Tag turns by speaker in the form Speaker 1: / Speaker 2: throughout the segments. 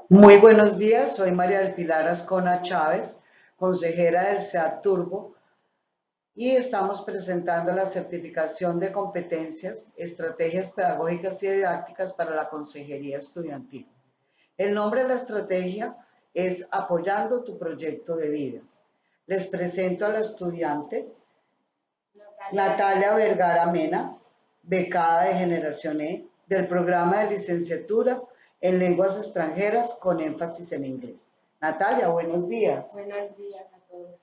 Speaker 1: Muy buenos días, soy María del Pilar Ascona Chávez, consejera del SEAT Turbo, y estamos presentando la certificación de competencias, estrategias pedagógicas y didácticas para la consejería estudiantil. El nombre de la estrategia es Apoyando tu proyecto de vida. Les presento a la estudiante Natalia Vergara Mena, becada de Generación E, del programa de licenciatura en lenguas extranjeras con énfasis en inglés. Natalia, buenos días.
Speaker 2: Buenos días a todos.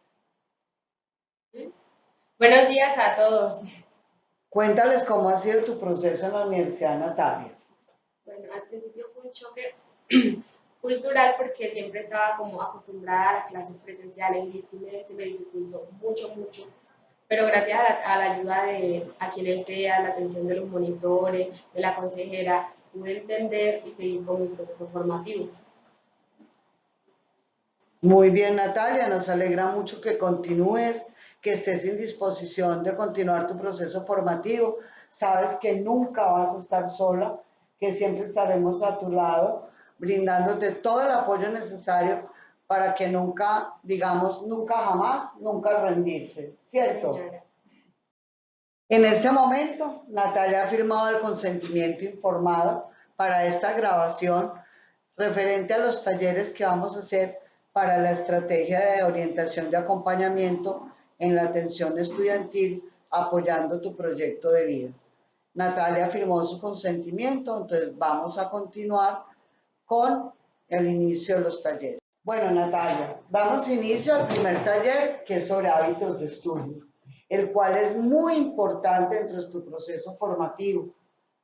Speaker 2: ¿Sí? Buenos días a todos.
Speaker 1: Cuéntales cómo ha sido tu proceso en la universidad, Natalia.
Speaker 2: Bueno, al principio fue un choque cultural porque siempre estaba como acostumbrada a las clases presenciales y se me dificultó mucho. Pero gracias a la ayuda de a quienes sea, la atención de los monitores, de la consejera, pude entender y seguir con mi proceso formativo.
Speaker 1: Muy bien, Natalia, nos alegra mucho que continúes, que estés en disposición de continuar tu proceso formativo. Sabes que nunca vas a estar sola, que siempre estaremos a tu lado, brindándote todo el apoyo necesario para que nunca, digamos, nunca jamás, nunca rendirse, ¿cierto?
Speaker 2: Señora.
Speaker 1: En este momento, Natalia ha firmado el consentimiento informado para esta grabación referente a los talleres que vamos a hacer para la estrategia de orientación de acompañamiento en la atención estudiantil apoyando tu proyecto de vida. Natalia firmó su consentimiento, entonces vamos a continuar con el inicio de los talleres. Bueno, Natalia, damos inicio al primer taller que es sobre hábitos de estudio, el cual es muy importante dentro de tu proceso formativo,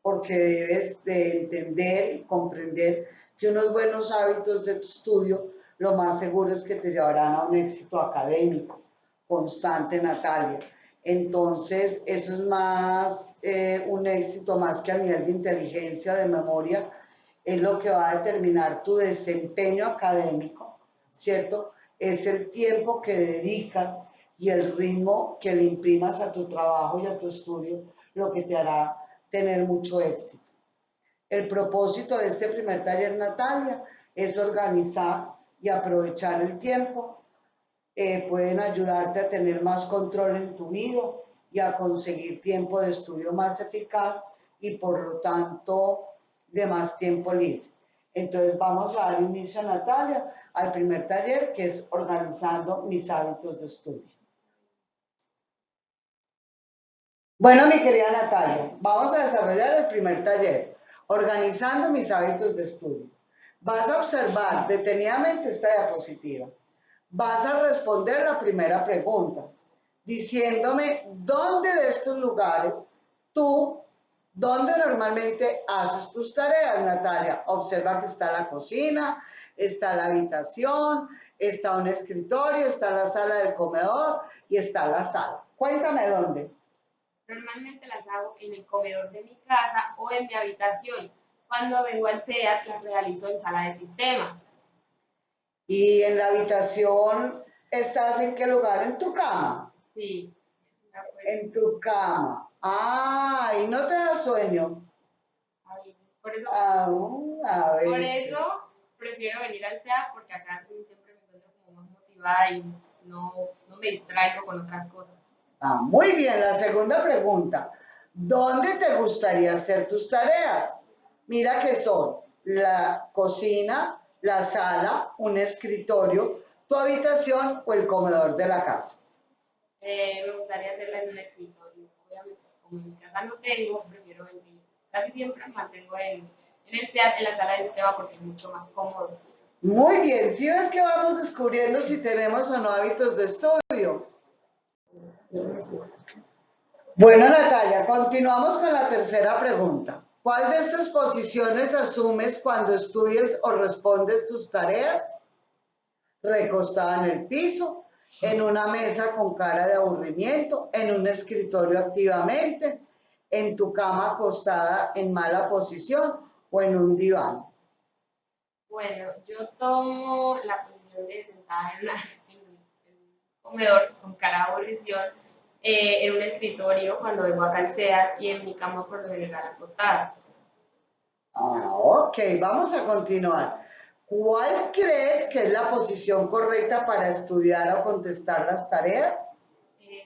Speaker 1: porque debes de entender y comprender que unos buenos hábitos de tu estudio, lo más seguro es que te llevarán a un éxito académico constante, Natalia. Entonces, eso es más un éxito más que a nivel de inteligencia, de memoria, es lo que va a determinar tu desempeño académico, ¿cierto? Es el tiempo que dedicas y el ritmo que le imprimas a tu trabajo y a tu estudio lo que te hará tener mucho éxito. El propósito de este primer taller, Natalia, es organizar y aprovechar el tiempo. Pueden ayudarte a tener más control en tu vida y a conseguir tiempo de estudio más eficaz y por lo tanto de más tiempo libre. Entonces vamos a dar inicio, Natalia, al primer taller que es organizando mis hábitos de estudio. Bueno, mi querida Natalia, vamos a desarrollar el primer taller, organizando mis hábitos de estudio. Vas a observar detenidamente esta diapositiva. Vas a responder la primera pregunta, diciéndome dónde de estos lugares tú, dónde normalmente haces tus tareas, Natalia. Observa que está la cocina, está la habitación, está un escritorio, está la sala del comedor y está la sala. Cuéntame dónde.
Speaker 2: Normalmente las hago en el comedor de mi casa o en mi habitación. Cuando vengo al SEAT las realizo en sala de sistema.
Speaker 1: Y en la habitación, ¿estás en qué lugar? En tu cama.
Speaker 2: Sí, pues
Speaker 1: En tu cama. Ah, y no te da sueño.
Speaker 2: a veces. Por eso,
Speaker 1: Aún a
Speaker 2: por
Speaker 1: veces.
Speaker 2: eso prefiero venir al SEAT porque acá siempre me encuentro como más motivada y no me distraigo con otras cosas.
Speaker 1: Ah, muy bien. La segunda pregunta. ¿Dónde te gustaría hacer tus tareas? Mira que son la cocina, la sala, un escritorio, tu habitación o el comedor de la casa.
Speaker 2: Me gustaría hacerla en un escritorio. Obviamente, como en mi casa no tengo, prefiero venir. Casi siempre me mantengo en el SEAT, en la sala de sistema porque es mucho más cómodo.
Speaker 1: Muy bien. Si ves que vamos descubriendo si tenemos o no hábitos de estudio. Bueno, Natalia, continuamos con la tercera pregunta. ¿Cuál de estas posiciones asumes cuando estudias o respondes tus tareas? Recostada en el piso, en una mesa con cara de aburrimiento, en un escritorio activamente, en tu cama acostada en mala posición o en un diván.
Speaker 2: Bueno, yo tomo la posición de sentada en un comedor con cara de aburrición, en un escritorio cuando vengo acá al SEAT y en mi cama por lo general acostada.
Speaker 1: Ah, ok, vamos a continuar. ¿Cuál crees que es la posición correcta para estudiar o contestar las tareas?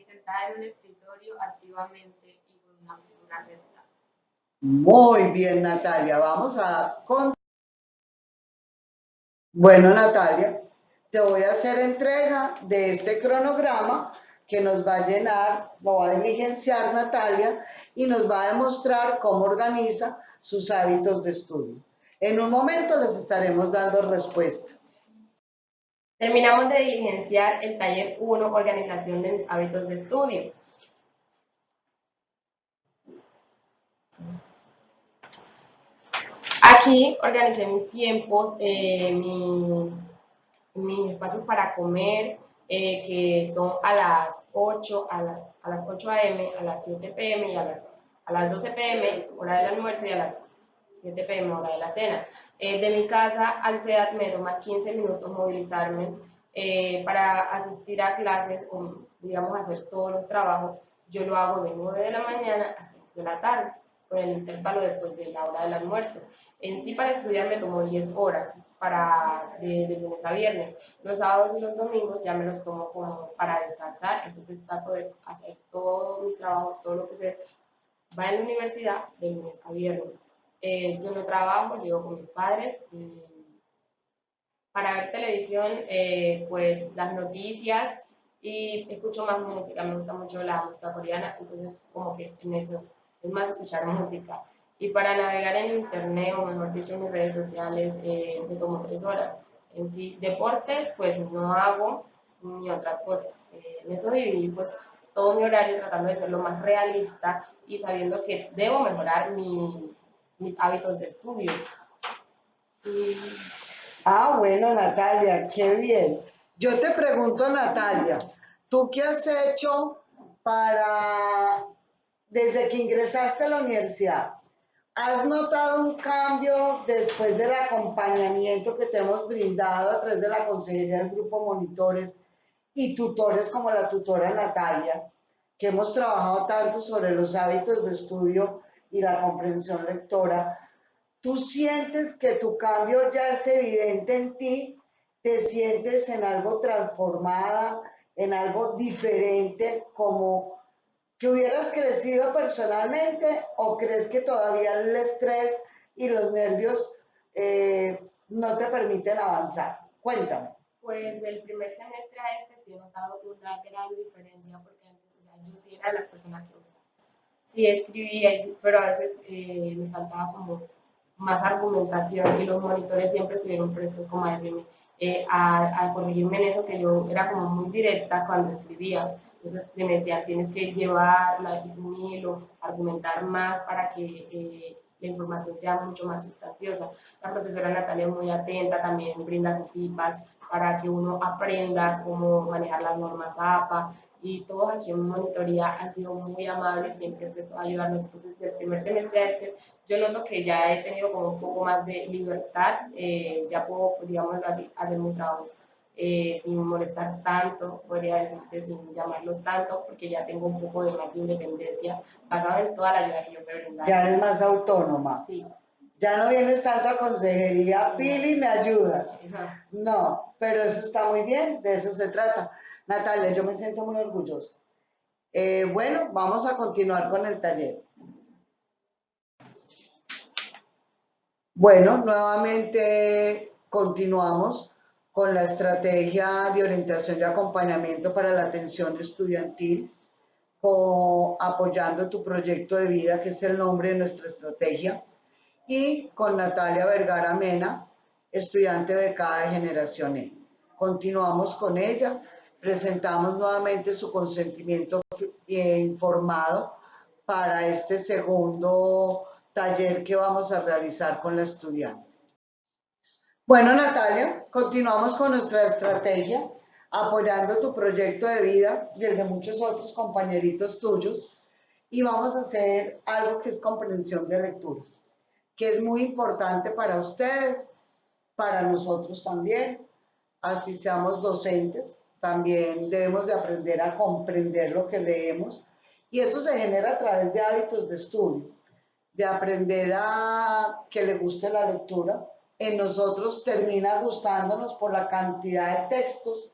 Speaker 2: Sentada en un escritorio activamente y con una postura recta.
Speaker 1: Muy bien, Natalia. Bueno, Natalia, te voy a hacer entrega de este cronograma que nos va a llenar, lo va a diligenciar Natalia y nos va a demostrar cómo organiza sus hábitos de estudio. En un momento les estaremos dando respuesta.
Speaker 2: Terminamos de diligenciar el taller 1, organización de mis hábitos de estudio. Aquí organicé mis tiempos, mis espacios para comer, que son a las 8, a las 8 a.m., a las 7 p.m. y a las 12 p.m., hora del almuerzo, y a las 7 p.m., hora de la cena. De mi casa al CEDAT me toma 15 minutos movilizarme para asistir a clases o, digamos, hacer todos los trabajos. Yo lo hago de 9 de la mañana a 6 de la tarde, con el intervalo después de la hora del almuerzo. En sí, para estudiar me tomo 10 horas de lunes a viernes. Los sábados y los domingos ya me los tomo como para descansar, entonces trato de hacer todos mis trabajos, todo lo que se va en la universidad de lunes a viernes. Yo no trabajo, llego con mis padres. Para ver televisión, pues las noticias y escucho más música, me gusta mucho la música coreana, entonces como que en eso es más escuchar música. Y para navegar en internet, o mejor dicho, en mis redes sociales, me tomo 3 horas. En sí, deportes, pues no hago ni otras cosas. En eso dividí pues todo mi horario tratando de ser lo más realista y sabiendo que debo mejorar mis hábitos de estudio. Y
Speaker 1: Ah, bueno, Natalia, qué bien. Yo te pregunto, Natalia, ¿tú qué has hecho para, desde que ingresaste a la universidad? ¿Has notado un cambio después del acompañamiento que te hemos brindado a través de la Consejería del Grupo Monitores y tutores como la tutora Natalia, que hemos trabajado tanto sobre los hábitos de estudio y la comprensión lectora? ¿Tú sientes que tu cambio ya es evidente en ti? ¿Te sientes en algo transformada, en algo diferente, como que hubieras crecido personalmente o crees que todavía el estrés y los nervios no te permiten avanzar? Cuéntame.
Speaker 2: pues del primer semestre a este sí he notado una gran diferencia porque antes, o sea, yo sí era la persona que usaba. Sí escribía, pero a veces me faltaba como más argumentación y los monitores siempre estuvieron prestos como a decirme, a corregirme en eso que yo era como muy directa cuando escribía. Entonces me decían, tienes que llevarla, un hilo, argumentar más para que la información sea mucho más sustanciosa. La profesora Natalia es muy atenta, también brinda sus IPAs para que uno aprenda cómo manejar las normas APA y todos aquí en monitoría han sido muy amables, siempre prestado a ayudarnos. Entonces, del primer semestre a este, yo noto que ya he tenido como un poco más de libertad, ya puedo, pues, digámoslo así, hacer mis trabajos sin molestar tanto, podría decirse, sin llamarlos tanto, porque ya tengo un poco de más de independencia basado en toda la ayuda que yo puedo brindar.
Speaker 1: Ya eres más autónoma.
Speaker 2: Sí.
Speaker 1: Ya no vienes tanto a consejería, Pili, ¿me ayudas?
Speaker 2: Ajá.
Speaker 1: No, pero eso está muy bien, de eso se trata. Natalia, yo me siento muy orgullosa. Bueno, vamos a continuar con el taller. Bueno, nuevamente continuamos con la estrategia de orientación y acompañamiento para la atención estudiantil, apoyando tu proyecto de vida, que es el nombre de nuestra estrategia, y con Natalia Vergara Mena, estudiante becada de Generación E. Continuamos con ella, presentamos nuevamente su consentimiento informado para este segundo taller que vamos a realizar con la estudiante. Bueno, Natalia, continuamos con nuestra estrategia, apoyando tu proyecto de vida y el de muchos otros compañeritos tuyos, y vamos a hacer algo que es comprensión de lectura, que es muy importante para ustedes, para nosotros también, así seamos docentes, también debemos de aprender a comprender lo que leemos, y eso se genera a través de hábitos de estudio, de aprender a que le guste la lectura, en nosotros termina gustándonos por la cantidad de textos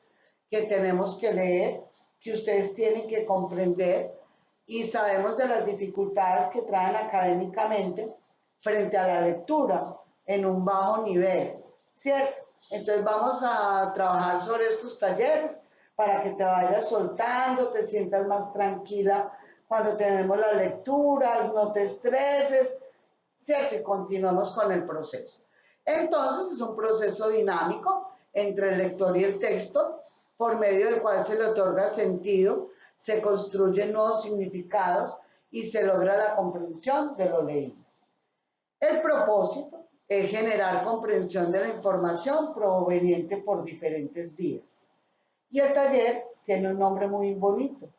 Speaker 1: que tenemos que leer, que ustedes tienen que comprender y sabemos de las dificultades que traen académicamente frente a la lectura en un bajo nivel, ¿cierto? Entonces vamos a trabajar sobre estos talleres para que te vayas soltando, te sientas más tranquila cuando tenemos las lecturas, no te estreses, ¿cierto? Y continuamos con el proceso. Entonces es un proceso dinámico entre el lector y el texto, por medio del cual se le otorga sentido, se construyen nuevos significados y se logra la comprensión de lo leído. El propósito es generar comprensión de la información proveniente por diferentes vías. Y el taller tiene un nombre muy bonito,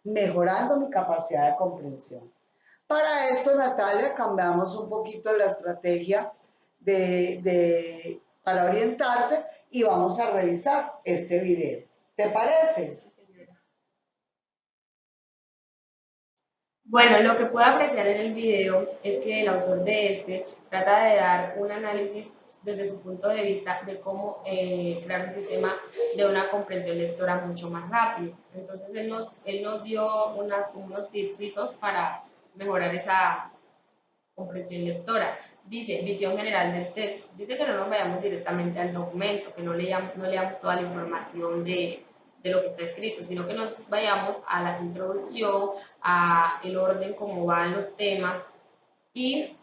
Speaker 1: mejorando mi capacidad de comprensión. Para esto, Natalia, cambiamos un poquito la estrategia para orientarte y vamos a revisar este video. ¿Te parece?
Speaker 2: Bueno, lo que puedo apreciar en el video es que el autor de este trata de dar un análisis desde su punto de vista de cómo crear un sistema de una comprensión lectora mucho más rápido. Entonces él nos dio unos tipsitos para mejorar esa comprensión lectora. Dice, visión general del texto. Dice que no nos vayamos directamente al documento, que no leamos toda la información de lo que está escrito, sino que nos vayamos a la introducción, a el orden, cómo van los temas y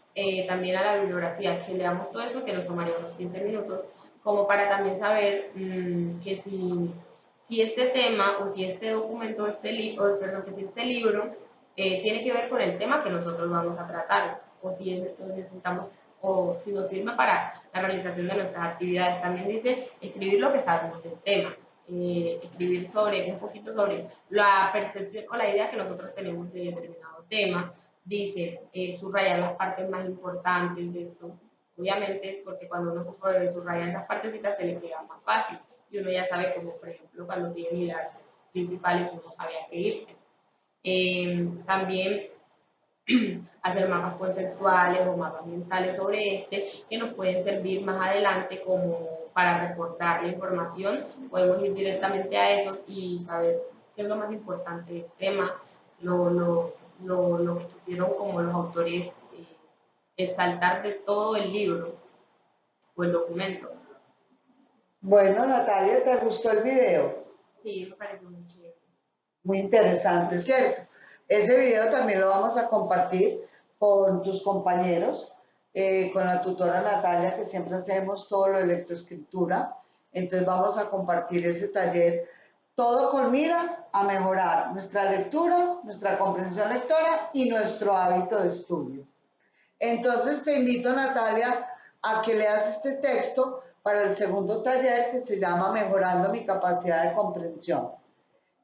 Speaker 2: también a la bibliografía, que leamos todo esto, que nos tomaría unos 15 minutos, como para también saber que si este tema o si este documento, perdón, que si este libro tiene que ver con el tema que nosotros vamos a tratar, o si necesitamos, o si nos sirve para la realización de nuestras actividades. También dice escribir lo que sabemos del tema, escribir un poquito sobre la percepción o la idea que nosotros tenemos de determinado tema. Dice subrayar las partes más importantes de esto, obviamente, porque cuando uno subraya esas partecitas se le queda más fácil y uno ya sabe, como por ejemplo cuando tiene ideas principales, uno sabe a qué irse. También hacer mapas conceptuales o mapas mentales sobre este que nos pueden servir más adelante como para reportar la información. Podemos ir directamente a esos y saber qué es lo más importante del tema, lo que quisieron como los autores exaltar de todo el libro o el documento.
Speaker 1: Bueno, Natalia, ¿te gustó el video?
Speaker 2: Sí, me parece muy chévere.
Speaker 1: Muy interesante, ¿cierto? Ese video también lo vamos a compartir con tus compañeros, con la tutora Natalia, que siempre hacemos todo lo de lectoescritura. Entonces vamos a compartir ese taller, todo con miras a mejorar nuestra lectura, nuestra comprensión lectora y nuestro hábito de estudio. Entonces te invito, Natalia, a que leas este texto para el segundo taller que se llama Mejorando mi capacidad de comprensión.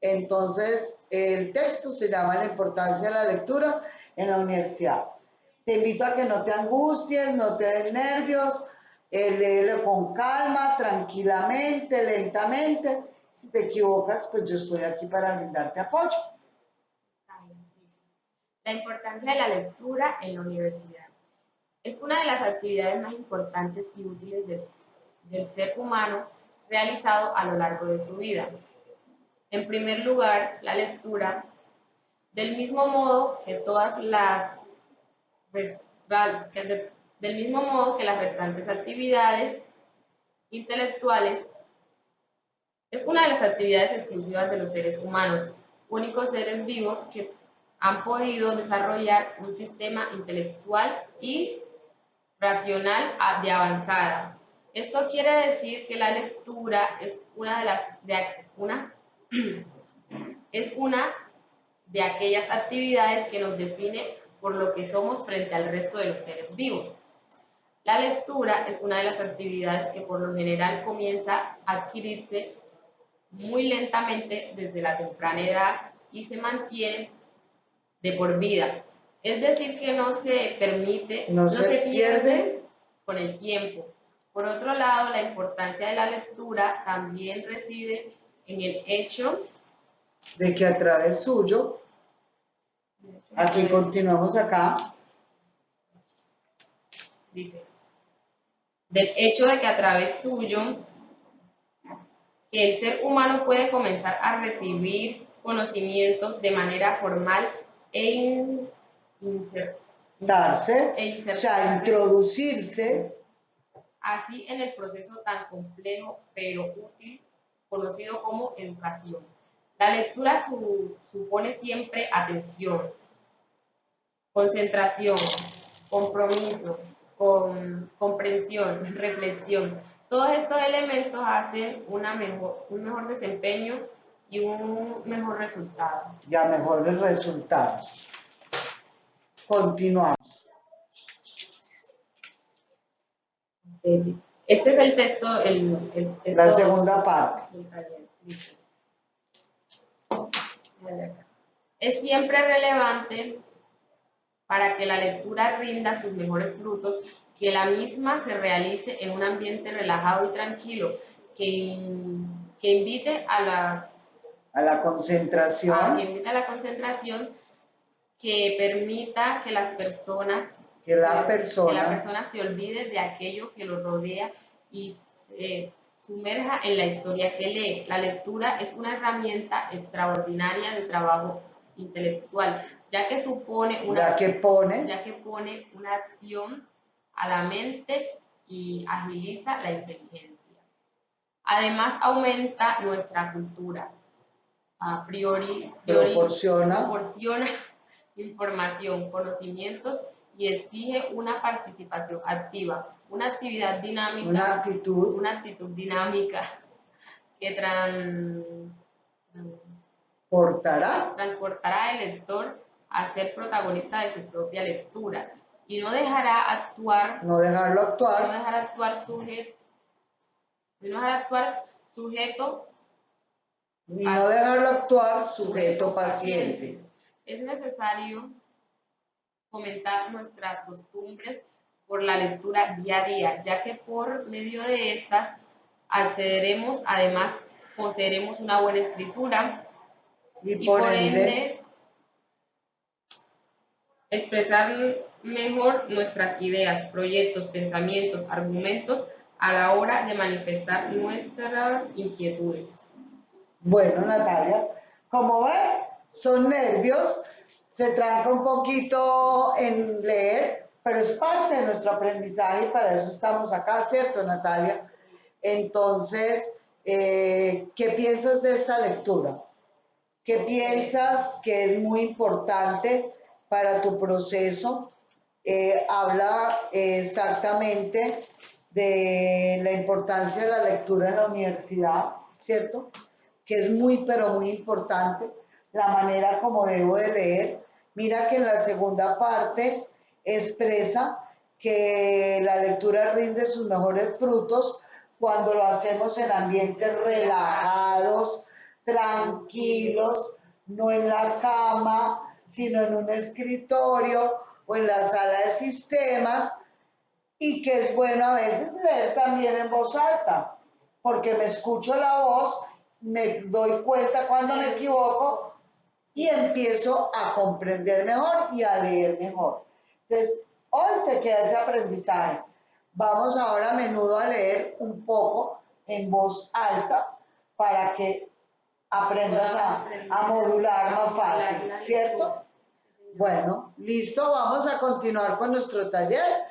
Speaker 1: Entonces, el texto se llama La importancia de la lectura en la universidad. Te invito a que no te angusties, no te des nervios, léelo con calma, tranquilamente, lentamente. Si te equivocas, pues yo estoy aquí para brindarte apoyo.
Speaker 2: La importancia de la lectura en la universidad. Es una de las actividades más importantes y útiles del ser humano realizado a lo largo de su vida. En primer lugar, la lectura, del mismo modo que del mismo modo que las restantes actividades intelectuales, es una de las actividades exclusivas de los seres humanos, únicos seres vivos que han podido desarrollar un sistema intelectual y racional de avanzada. Esto quiere decir que la lectura es es una de aquellas actividades que nos define por lo que somos frente al resto de los seres vivos. La lectura es una de las actividades que por lo general comienza a adquirirse muy lentamente desde la temprana edad y se mantiene de por vida. Es decir, que no se permite, no se pierde con el tiempo. Por otro lado, la importancia de la lectura también reside en el hecho
Speaker 1: de que a través suyo, aquí continuamos acá,
Speaker 2: dice, del hecho de que a través suyo que el ser humano puede comenzar a recibir conocimientos de manera formal e
Speaker 1: Darse, o sea,
Speaker 2: insertarse
Speaker 1: introducirse
Speaker 2: así en el proceso tan complejo pero útil conocido como educación. La lectura supone siempre atención, concentración, compromiso, comprensión, reflexión. Todos estos elementos hacen un mejor desempeño y un mejor resultado.
Speaker 1: y a mejores resultados. Continuamos.
Speaker 2: Este es el texto, texto
Speaker 1: La segunda parte.
Speaker 2: del taller. Es siempre relevante para que la lectura rinda sus mejores frutos, que la misma se realice en un ambiente relajado y tranquilo, que invite a
Speaker 1: la concentración,
Speaker 2: que invite a la concentración, que permita que la persona se olvide de aquello que lo rodea y se sumerja en la historia que lee. La lectura es una herramienta extraordinaria de trabajo intelectual, ya que pone una acción a la mente y agiliza la inteligencia. Además, aumenta nuestra cultura. Proporciona información, conocimientos y exige una participación activa, una actividad dinámica, una actitud dinámica que transportará al lector a ser protagonista de su propia lectura y no dejarlo actuar sujeto paciente. Es necesario fomentar nuestras costumbres por la lectura día a día, ya que por medio de estas poseeremos una buena escritura y por ende expresar mejor nuestras ideas, proyectos, pensamientos, argumentos a la hora de manifestar nuestras inquietudes.
Speaker 1: Bueno, Natalia, como ves, son nervios, se tranca un poquito en leer, pero es parte de nuestro aprendizaje y para eso estamos acá, ¿cierto, Natalia? Entonces, ¿qué piensas de esta lectura? ¿Qué piensas que es muy importante para tu proceso? Habla exactamente de la importancia de la lectura en la universidad, ¿cierto? Que es muy, pero muy importante, la manera como debo de leer. Mira que en la segunda parte expresa que la lectura rinde sus mejores frutos cuando lo hacemos en ambientes relajados, tranquilos, no en la cama, sino en un escritorio o en la sala de sistemas, y que es bueno a veces leer también en voz alta, porque me escucho la voz, me doy cuenta cuando me equivoco y empiezo a comprender mejor y a leer mejor. Entonces, hoy te queda ese aprendizaje. Vamos ahora a menudo a leer un poco en voz alta para que aprendas a modular más fácil, ¿cierto? Bueno, listo, vamos a continuar con nuestro taller,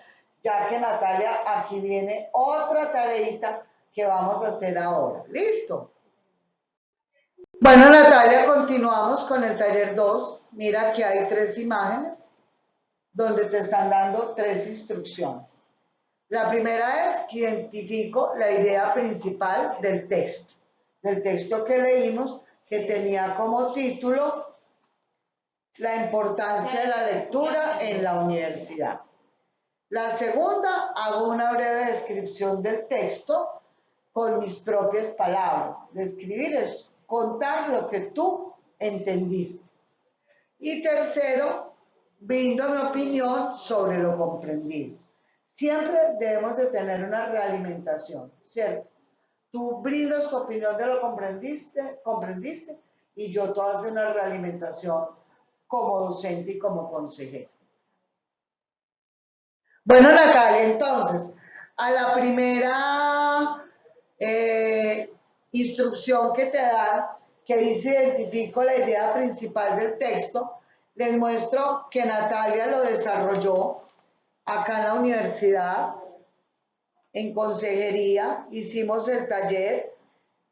Speaker 1: ya que Natalia, aquí viene otra tareita que vamos a hacer ahora. ¿Listo? Bueno, Natalia, continuamos con el taller 2. Mira que hay 3 imágenes donde te están dando 3 instrucciones. La primera es que identifico la idea principal del texto que leímos, que tenía como título La importancia de la lectura en la universidad. La segunda, hago una breve descripción del texto con mis propias palabras. Describir es contar lo que tú entendiste. Y tercero, brindo mi opinión sobre lo comprendido. Siempre debemos de tener una realimentación, ¿cierto? Tú brindas tu opinión de lo comprendiste, y yo te hago una realimentación como docente y como consejero. Bueno, Natalia, entonces, a la primera eh, instrucción que te dan, que dice identifico la idea principal del texto, les muestro que Natalia lo desarrolló acá en la universidad, en consejería, hicimos el taller,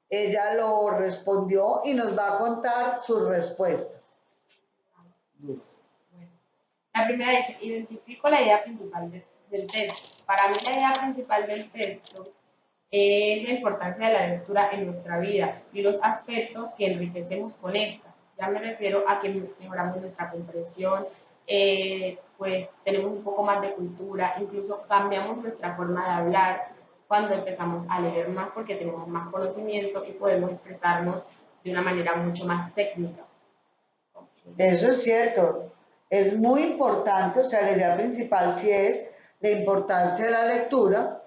Speaker 1: ella lo respondió y nos va a contar sus respuestas.
Speaker 2: Bueno, la primera dice, identifico la idea principal del texto. Para mí la idea principal del texto es la importancia de la lectura en nuestra vida y los aspectos que enriquecemos con esta. Ya me refiero a que mejoramos nuestra comprensión, pues tenemos un poco más de cultura, incluso cambiamos nuestra forma de hablar cuando empezamos a leer más porque tenemos más conocimiento y podemos expresarnos de una manera mucho más técnica.
Speaker 1: Eso es cierto, es muy importante, o sea, la idea principal sí es la importancia de la lectura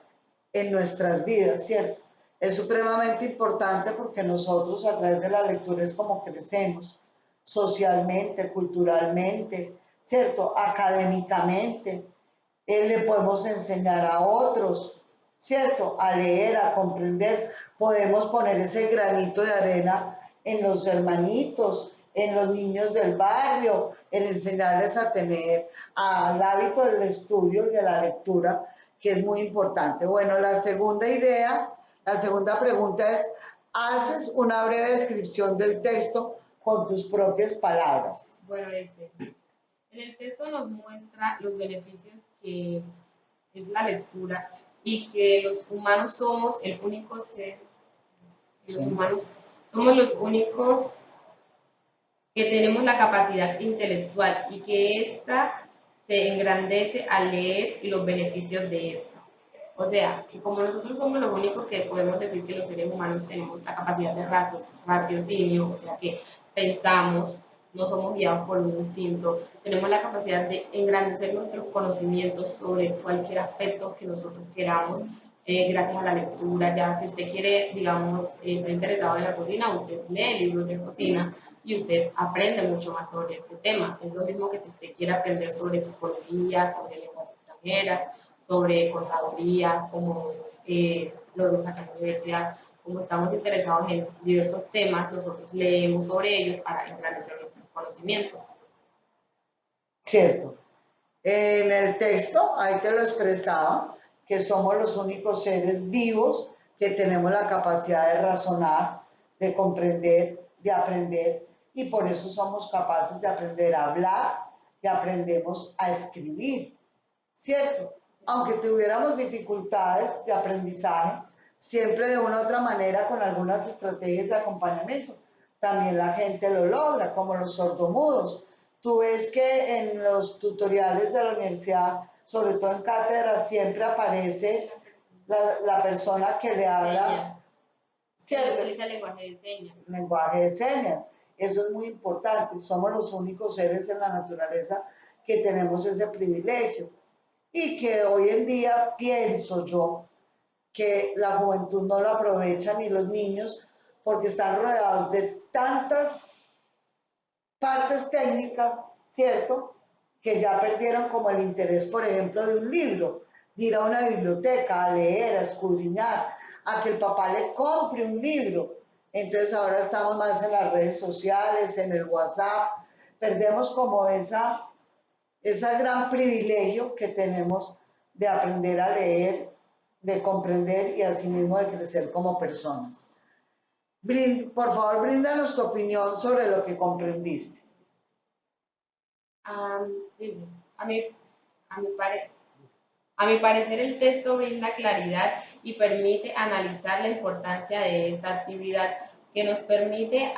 Speaker 1: en nuestras vidas, ¿cierto? Es supremamente importante porque nosotros a través de la lectura es como crecemos socialmente, culturalmente, ¿cierto? Académicamente, le podemos enseñar a otros, ¿cierto? A leer, a comprender, podemos poner ese granito de arena en los hermanitos, en los niños del barrio, en enseñarles a tener al hábito del estudio y de la lectura, que es muy importante. Bueno, la segunda idea, la segunda pregunta es, haces una breve descripción del texto con tus propias palabras.
Speaker 2: Bueno, en el texto nos muestra los beneficios que es la lectura y que los humanos somos el único ser, los humanos somos los únicos que tenemos la capacidad intelectual y que ésta se engrandece al leer y los beneficios de esta. O sea, que como nosotros somos los únicos que podemos decir que los seres humanos tenemos la capacidad de raciocinio, o sea, que pensamos, no somos guiados por un instinto, tenemos la capacidad de engrandecer nuestros conocimientos sobre cualquier aspecto que nosotros queramos, gracias a la lectura. Ya si usted quiere, digamos, está interesado en la cocina, usted lee libros de cocina y usted aprende mucho más sobre este tema. Es lo mismo que si usted quiere aprender sobre psicología, sobre lenguas extranjeras, sobre contaduría, como lo vemos acá en la universidad. Como estamos interesados en diversos temas, nosotros leemos sobre ellos para engrandecer nuestros conocimientos.
Speaker 1: Cierto. En el texto, ahí te lo expresaba, que somos los únicos seres vivos que tenemos la capacidad de razonar, de comprender, de aprender, y por eso somos capaces de aprender a hablar y aprendemos a escribir, ¿cierto? Aunque tuviéramos dificultades de aprendizaje, siempre de una u otra manera con algunas estrategias de acompañamiento, también la gente lo logra, como los sordomudos. Tú ves que en los tutoriales de la universidad, sobre todo en cátedra, siempre aparece la persona que le habla, ¿cierto?
Speaker 2: Utiliza el lenguaje de señas.
Speaker 1: Lenguaje de señas. Eso es muy importante. Somos los únicos seres en la naturaleza que tenemos ese privilegio. Y que hoy en día pienso yo que la juventud no lo aprovecha ni los niños porque están rodeados de tantas partes técnicas, ¿cierto? Que ya perdieron como el interés, por ejemplo, de un libro, de ir a una biblioteca, a leer, a escudriñar, a que el papá le compre un libro. Entonces ahora estamos más en las redes sociales, en el WhatsApp, perdemos como ese gran privilegio que tenemos de aprender a leer, de comprender y asimismo de crecer como personas. Por favor, bríndanos tu opinión sobre lo que comprendiste.
Speaker 2: Dice, a mi, a, mi pare- a mi parecer el texto brinda claridad y permite analizar la importancia de esta actividad que nos permite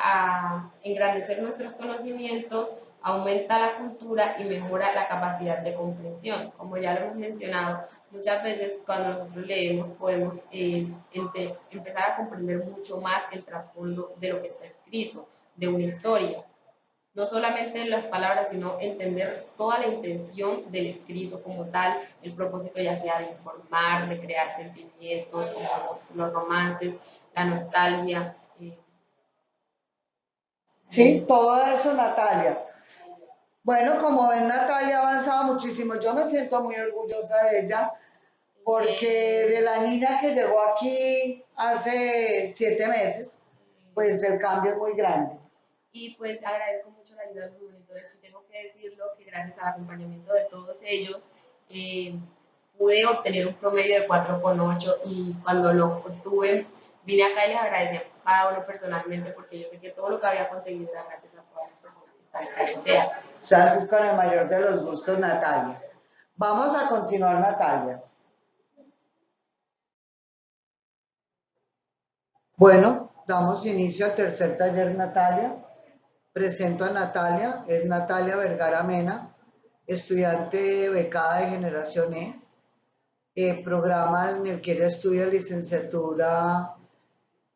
Speaker 2: engrandecer nuestros conocimientos, aumenta la cultura y mejora la capacidad de comprensión. Como ya lo hemos mencionado, muchas veces cuando nosotros leemos podemos empezar a comprender mucho más el trasfondo de lo que está escrito, de una historia no solamente las palabras, sino entender toda la intención del escrito como tal, el propósito ya sea de informar, de crear sentimientos, como los romances, la nostalgia.
Speaker 1: Sí, todo eso, Natalia. Bueno, como ven, Natalia ha avanzado muchísimo. Yo me siento muy orgullosa de ella porque de la niña que llegó aquí hace 7 meses, pues el cambio es muy grande.
Speaker 2: Y pues agradezco mucho la ayuda de los monitores y tengo que decirlo que gracias al acompañamiento de todos ellos eh, pude obtener un promedio de 4,8 y cuando lo obtuve vine acá y les agradecí a cada uno personalmente porque yo sé que todo lo que había conseguido era gracias a todas las personas que están acá. O sea,
Speaker 1: Gracias con el mayor de los gustos, Natalia. Vamos a continuar, Natalia. Bueno, damos inicio al tercer taller, Natalia. Presento a Natalia, es Natalia Vergara Mena, estudiante becada de Generación E, programa en el que ella estudia licenciatura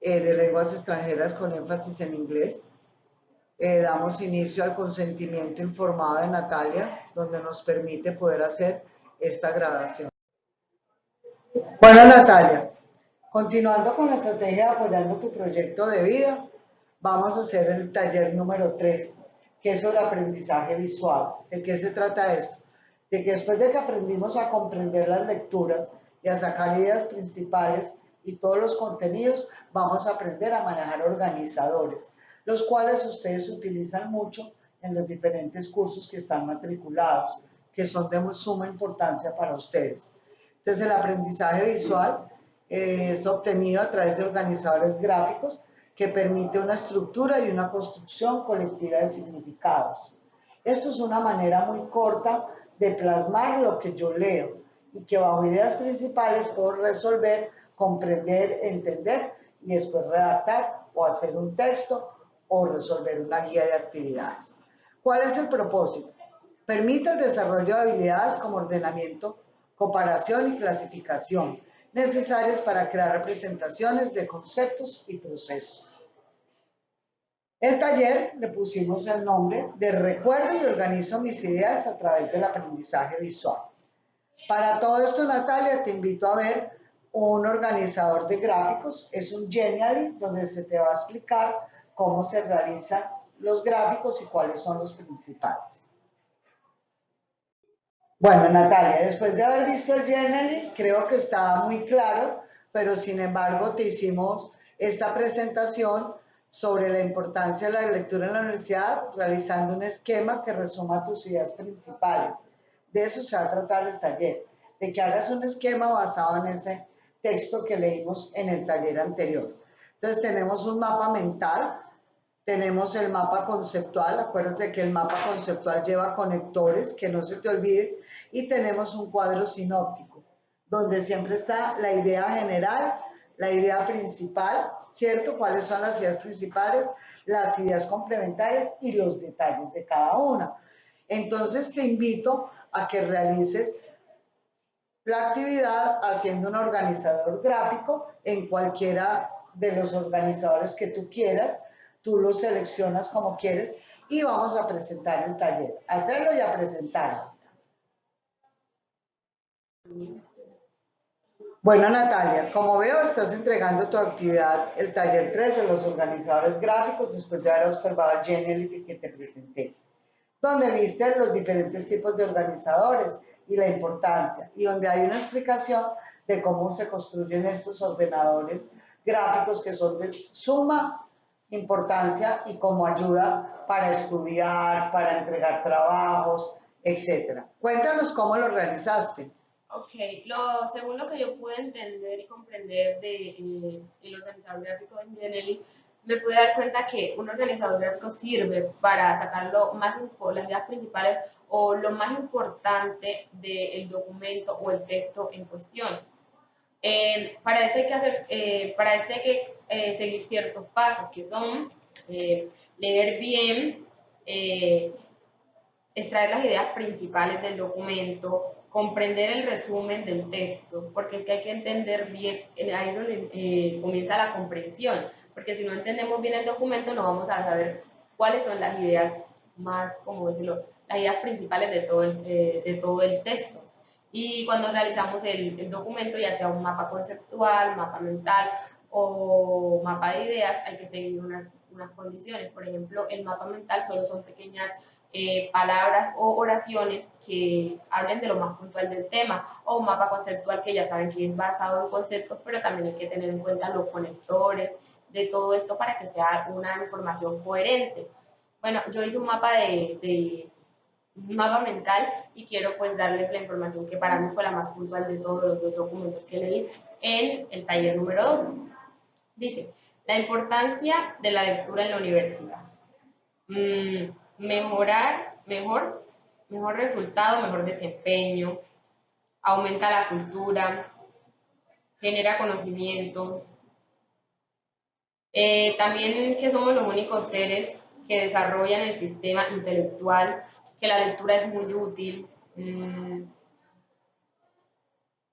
Speaker 1: de lenguas extranjeras con énfasis en inglés. Damos inicio al consentimiento informado de Natalia, donde nos permite poder hacer esta grabación. Bueno, Natalia, continuando con la estrategia de apoyando tu proyecto de vida, vamos a hacer el taller número 3, que es sobre aprendizaje visual. ¿De qué se trata esto? De que después de que aprendimos a comprender las lecturas y a sacar ideas principales y todos los contenidos, vamos a aprender a manejar organizadores, los cuales ustedes utilizan mucho en los diferentes cursos que están matriculados, que son de suma importancia para ustedes. Entonces, el aprendizaje visual es obtenido a través de organizadores gráficos que permite una estructura y una construcción colectiva de significados. Esto es una manera muy corta de plasmar lo que yo leo y que bajo ideas principales puedo resolver, comprender, entender y después redactar o hacer un texto o resolver una guía de actividades. ¿Cuál es el propósito? Permite el desarrollo de habilidades como ordenamiento, comparación y clasificación, necesarias para crear representaciones de conceptos y procesos. El taller le pusimos el nombre de Recuerdo y organizo mis ideas a través del aprendizaje visual. Para todo esto, Natalia, te invito a ver un organizador de gráficos, es un Genially, donde se te va a explicar cómo se realizan los gráficos y cuáles son los principales. Bueno, Natalia, después de haber visto el Genially, creo que estaba muy claro, pero sin embargo te hicimos esta presentación sobre la importancia de la lectura en la universidad, realizando un esquema que resuma tus ideas principales. De eso se va a tratar el taller, de que hagas un esquema basado en ese texto que leímos en el taller anterior. Entonces tenemos un mapa mental, tenemos el mapa conceptual, acuérdate que el mapa conceptual lleva conectores, que no se te olvide, y tenemos un cuadro sinóptico, donde siempre está la idea general, la idea principal, ¿cierto? ¿Cuáles son las ideas principales? Las ideas complementarias y los detalles de cada una. Entonces te invito a que realices la actividad haciendo un organizador gráfico en cualquiera de los organizadores que tú quieras, tú los seleccionas como quieres y vamos a presentar el taller, hacerlo y a presentarlo. Bueno, Natalia, como veo, estás entregando tu actividad, el taller 3 de los organizadores gráficos, después de haber observado el Geniality que te presenté, donde viste los diferentes tipos de organizadores y la importancia, y donde hay una explicación de cómo se construyen estos ordenadores gráficos que son de suma importancia y como ayuda para estudiar, para entregar trabajos, etc. Cuéntanos cómo lo realizaste.
Speaker 2: Ok, según lo que yo pude entender y comprender de el organizador gráfico de Genially, me pude dar cuenta que un organizador gráfico sirve para sacar las ideas principales o lo más importante del documento o el texto en cuestión. Para este hay que seguir ciertos pasos que son leer bien, extraer las ideas principales del documento, comprender el resumen del texto, porque es que hay que entender bien, ahí es donde comienza la comprensión, porque si no entendemos bien el documento no vamos a saber cuáles son las ideas más, como decirlo, las ideas principales de todo el texto. Y cuando realizamos el documento, ya sea un mapa conceptual, mapa mental o mapa de ideas, hay que seguir unas condiciones. Por ejemplo, el mapa mental solo son pequeñas palabras o oraciones que hablen de lo más puntual del tema, o un mapa conceptual que ya saben que es basado en conceptos, pero también hay que tener en cuenta los conectores de todo esto para que sea una información coherente. Bueno, yo hice un mapa mental y quiero pues darles la información que para mí fue la más puntual de todos los dos documentos que leí en el taller número 2. Dice, la importancia de la lectura en la universidad. Mejorar, mejor resultado, mejor desempeño, aumenta la cultura, genera conocimiento. También que somos los únicos seres que desarrollan el sistema intelectual, que la lectura es muy útil,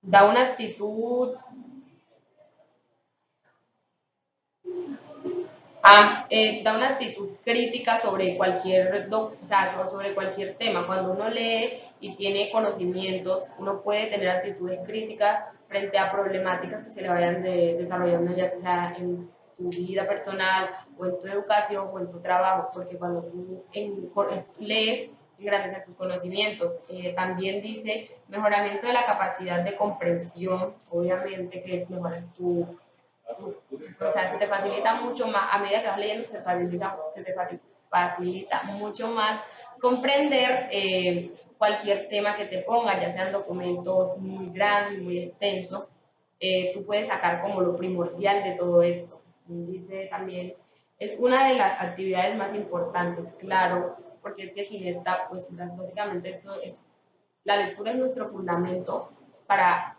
Speaker 2: da una actitud da una actitud crítica sobre sobre cualquier tema. Cuando uno lee y tiene conocimientos, uno puede tener actitudes críticas frente a problemáticas que se le vayan desarrollando, ya sea en tu vida personal o en tu educación o en tu trabajo, porque cuando tú lees, engrandeces tus conocimientos. También dice mejoramiento de la capacidad de comprensión, obviamente que mejoras o sea, se te facilita mucho más, a medida que vas leyendo, facilita mucho más comprender cualquier tema que te ponga, ya sean documentos muy grandes, muy extensos, tú puedes sacar como lo primordial de todo esto. Dice también, es una de las actividades más importantes, claro, porque es que sin esta, pues básicamente esto es, la lectura es nuestro fundamento para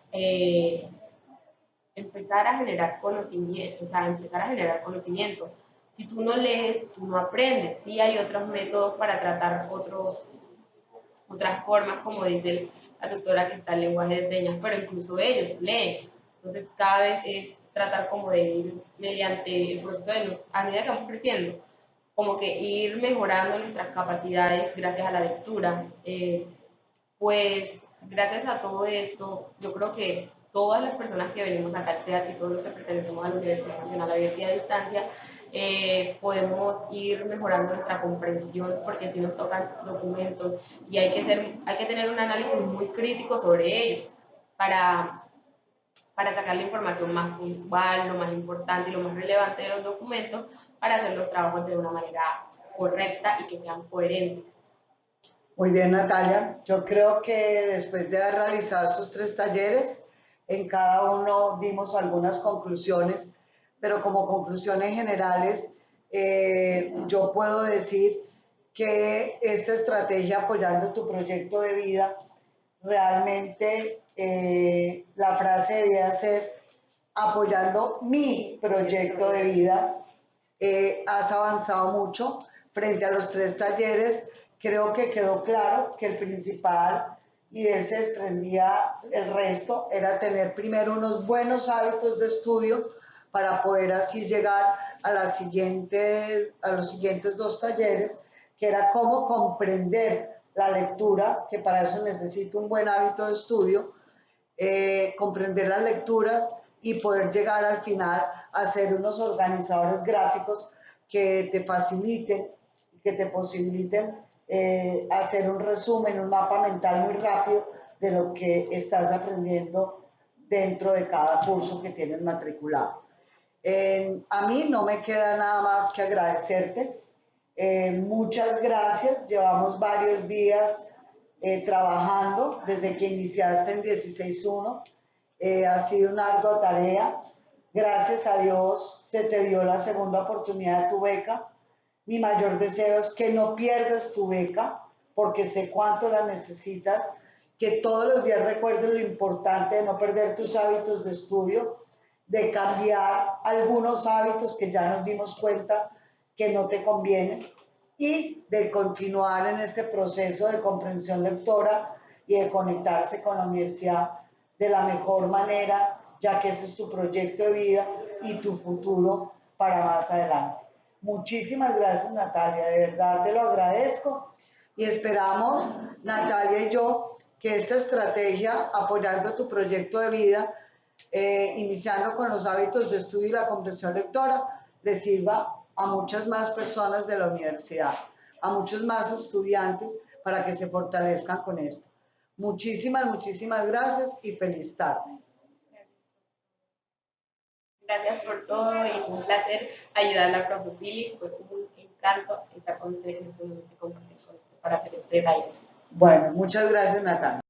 Speaker 2: empezar a generar conocimiento, o sea, empezar a generar conocimiento. Si tú no lees, tú no aprendes. Sí hay otros métodos para tratar otras formas, como dice la doctora que está en lenguaje de señas, pero incluso ellos leen. Entonces, cada vez es tratar como de ir mediante el proceso a medida que vamos creciendo, como que ir mejorando nuestras capacidades gracias a la lectura. Pues gracias a todo esto, yo creo que todas las personas que venimos acá al CEAT y todos los que pertenecemos a la Universidad Nacional Abierta y a Distancia, podemos ir mejorando nuestra comprensión porque si nos tocan documentos y hay que tener un análisis muy crítico sobre ellos para, para sacar la información más puntual, lo más importante y lo más relevante de los documentos para hacer los trabajos de una manera correcta y que sean coherentes.
Speaker 1: Muy bien, Natalia. Yo creo que después de haber realizado estos 3 talleres, en cada uno dimos algunas conclusiones, pero como conclusiones generales, yo puedo decir que esta estrategia apoyando tu proyecto de vida, realmente la frase debería ser apoyando mi proyecto de vida. Has avanzado mucho frente a los 3 talleres. Creo que quedó claro que el principal, y de él se desprendía el resto, era tener primero unos buenos hábitos de estudio para poder así llegar a los siguientes 2 talleres, que era cómo comprender la lectura, que para eso necesito un buen hábito de estudio, comprender las lecturas y poder llegar al final a ser unos organizadores gráficos que te faciliten, que te posibiliten hacer un resumen, un mapa mental muy rápido de lo que estás aprendiendo dentro de cada curso que tienes matriculado. A mí no me queda nada más que agradecerte. Muchas gracias. Llevamos varios días trabajando desde que iniciaste en 16.1. Ha sido una ardua tarea. Gracias a Dios se te dio la segunda oportunidad de tu beca. Mi mayor deseo es que no pierdas tu beca, porque sé cuánto la necesitas, que todos los días recuerdes lo importante de no perder tus hábitos de estudio, de cambiar algunos hábitos que ya nos dimos cuenta que no te convienen y de continuar en este proceso de comprensión lectora y de conectarse con la universidad de la mejor manera, ya que ese es tu proyecto de vida y tu futuro para más adelante. Muchísimas gracias, Natalia, de verdad te lo agradezco y esperamos, Natalia y yo, que esta estrategia apoyando tu proyecto de vida, iniciando con los hábitos de estudio y la comprensión lectora, le sirva a muchas más personas de la universidad. a muchos más estudiantes para que se fortalezcan con esto. Muchísimas gracias y feliz tarde.
Speaker 2: Gracias por todo y fue un placer ayudar a la profe Pili. Fue un encanto estar con ustedes en este momento y compartir con ustedes para hacer este live.
Speaker 1: Bueno, muchas gracias, Natalia.